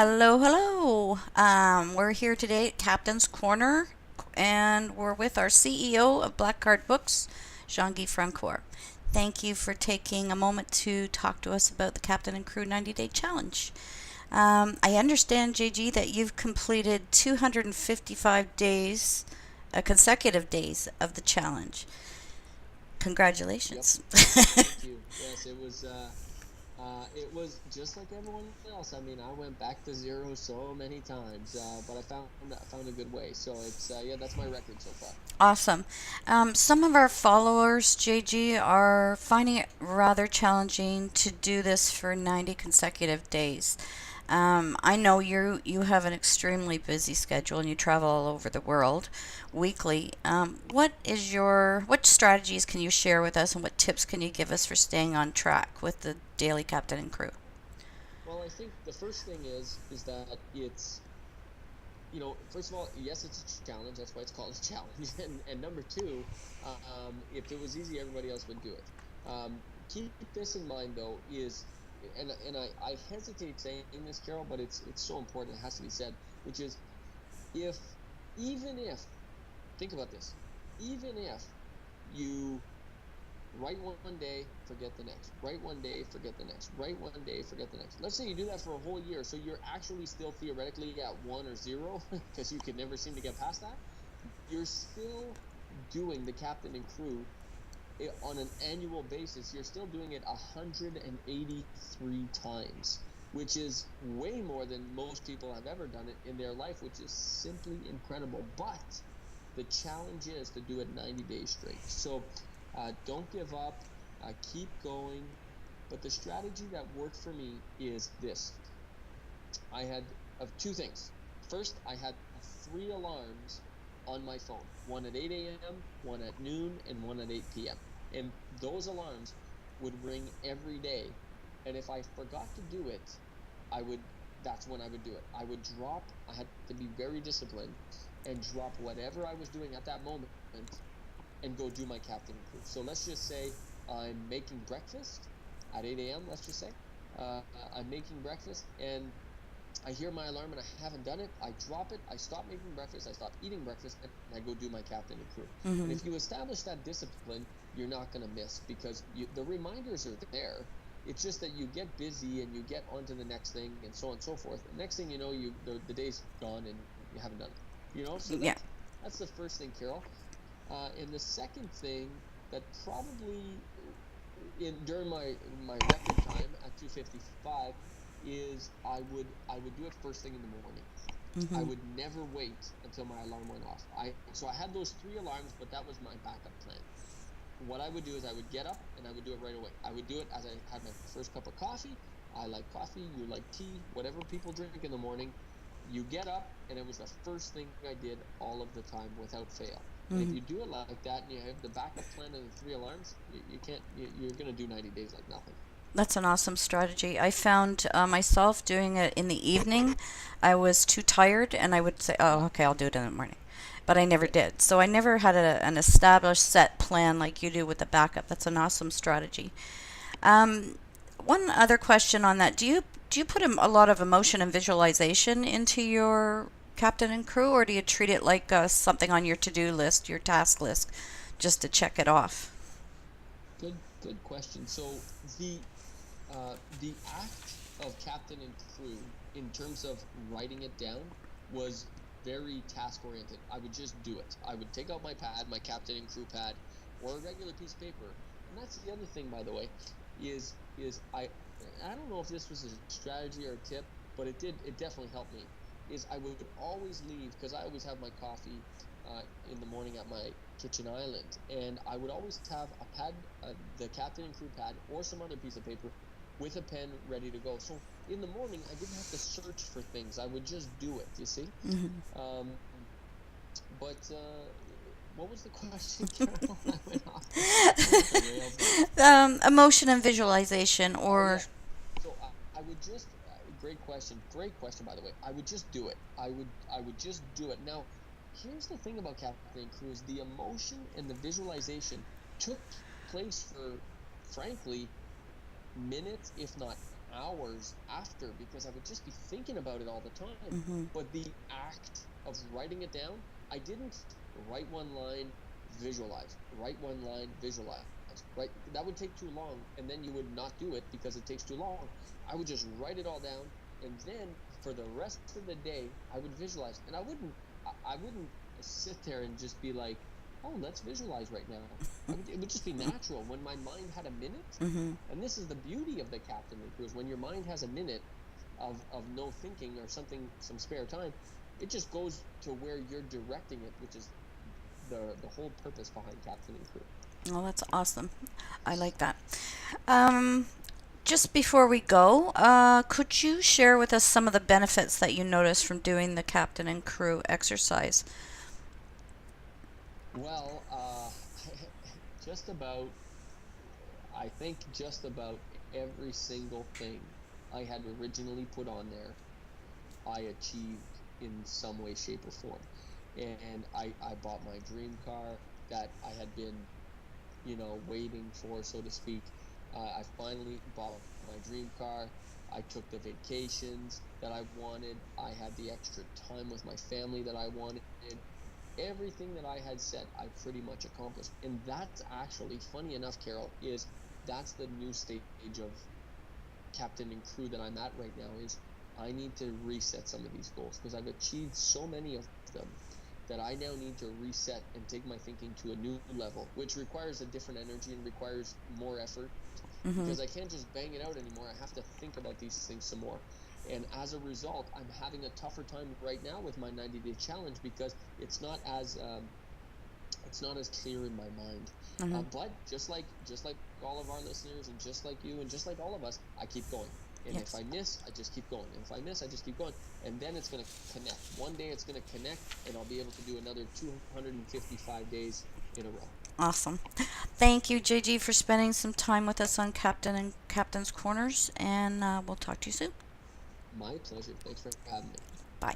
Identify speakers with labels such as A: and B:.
A: Hello, hello. We're here today at Captain's Corner, and we're with our CEO of Black Card Books, Jean-Guy Francoeur. Thank you for taking a moment to talk to us about the Captain and Crew 90-Day Challenge. I understand, JG, that you've completed 255 days, consecutive days of the challenge.
B: Yep.
A: Congratulations.
B: Thank you. Yes, it was just like everyone else. I mean, I went back to zero so many times, but I found a good way. So yeah, that's my record so far.
A: Awesome. Some of our followers, JG, are finding it rather challenging to do this for 90 consecutive days. I know you have an extremely busy schedule and you travel all over the world weekly. What strategies can you share with us and what tips can you give us for staying on track with the daily Captain and Crew?
B: Well, I think the first thing is that it's first of all, yes, it's a challenge. That's why it's called a challenge. And number two, if it was easy, everybody else would do it. Keep this in mind, though, and I hesitate saying this, Carol, but it's so important. It has to be said, which is if even if think about this, even if you write one day, forget the next, write one day, forget the next, write one day, forget the next. Let's say you do that for a whole year, so you're actually still theoretically at one or zero because you could never seem to get past that. You're still doing the captain and crew on an annual basis. You're still doing it 183 times, which is way more than most people have ever done it in their life, which is simply incredible. But the challenge is to do it 90 days straight. So don't give up, keep going. But the strategy that worked for me is this. I had of two things. First, I had three alarms on my phone, one at 8 a.m., one at noon, and one at 8 p.m. And those alarms would ring every day. And if I forgot to do it, I would that's when I would do it. I had to be very disciplined and drop whatever I was doing at that moment and go do my captain and crew. So let's just say I'm making breakfast at 8 a.m., let's just say. Uh, I'm making breakfast and I hear my alarm and I haven't done it. I drop it. I stop making breakfast. I stop eating breakfast and I go do my captain and crew. And
A: Mm-hmm.
B: if you establish that discipline, you're not going to miss because the reminders are there. It's just that you get busy and you get onto the next thing and so on and so forth. And next thing you know, the day's gone and you haven't done it. So
A: Yeah.
B: that's the first thing, Carol. And the second thing that probably in during my record time at 255 is I would do it first thing in the morning. I
A: Mm-hmm.
B: would never wait until my alarm went off. I had those three alarms, but that was my backup plan. What I would do is I would get up and I would do it right away. I would do it as I had my first cup of coffee. I like coffee, you like tea, whatever people drink in the morning. You get up, and it was the first thing I did all of the time without fail. And if
A: Mm-hmm.
B: you do it like that and you have the backup plan of the three alarms, you can't, you're going to do 90 days like nothing.
A: That's an awesome strategy. I found myself doing it in the evening. I was too tired, and I would say, "Oh,
B: Yeah.
A: okay, I'll do it in the morning," but I never
B: Okay.
A: did. So I never had an established set plan like you do with the backup. That's an awesome strategy. Um, One other question on that: Do you put a lot of emotion and visualization into your captain and crew, or do you treat it like something on your to-do list, your task list, just to check it off?
B: Good question. So the act of captain and crew in terms of writing it down was very task oriented. I would just do it. I would take out my pad, my captain and crew pad, or a regular piece of paper. And that's the other thing, by the way, is I don't know if this was a strategy or a tip, but it definitely helped me. Is I would always leave because I always have my coffee in the morning at my kitchen island, and I would always have a pad, the captain and crew pad, or some other piece of paper with a pen ready to go. So in the morning, I didn't have to search for things. I would just do it, you see?
A: Mm-hmm.
B: Um, but what was the question, Carol? I went off the rails there.
A: Emotion and visualization,
B: Oh,
A: or
B: yeah. So I would just, great question, by the way. I would just do it. I would just do it. Now, here's the thing about Captain and Crew is the emotion and the visualization took place for, frankly, minutes, if not hours after, because I would just be thinking about it all the time.
A: Mm-hmm.
B: But the act of writing it down, I didn't write one line, visualize, write one line, visualize, right? That would take too long, and then you would not do it because it takes too long. I would just write it all down, and then for the rest of the day, I would visualize, and I wouldn't sit there and just be like, oh, let's visualize right now. It would just be natural when my mind had a minute.
A: Mm-hmm.
B: And this is the beauty of the Captain and Crew, is when your mind has a minute of no thinking or something, some spare time, it just goes to where you're directing it, which is the whole purpose behind Captain and Crew.
A: Well, that's awesome. I like that. Um, just before we go, could you share with us some of the benefits that you noticed from doing the captain and crew exercise?
B: Well, just about, I think just about every single thing I had originally put on there, I achieved in some way, shape, or form. And I bought my dream car that I had been, waiting for, so to speak. I finally bought my dream car. I took the vacations that I wanted. I had the extra time with my family that I wanted. Everything that I had said, I pretty much accomplished. And that's actually, funny enough, Carol, is that's the new stage of Captain and Crew that I'm at right now, is I need to reset some of these goals because I've achieved so many of them that I now need to reset and take my thinking to a new level, which requires a different energy and requires more effort,
A: Mm-hmm.
B: because I can't just bang it out anymore. I have to think about these things some more. And as a result, I'm having a tougher time right now with my 90-day challenge because it's not as clear in my mind.
A: Mm-hmm.
B: But just like all of our listeners, and just like you, and just like all of us, I keep going. And if
A: Yes.
B: I miss, I just keep going. And if I miss, I just keep going. And then it's going to connect. One day it's going to connect, and I'll be able to do another 255 days in a row.
A: Awesome. Thank you, JG, for spending some time with us on Captain and Captain's Corners, and we'll talk to you soon.
B: My pleasure. Thanks for having me.
A: Bye.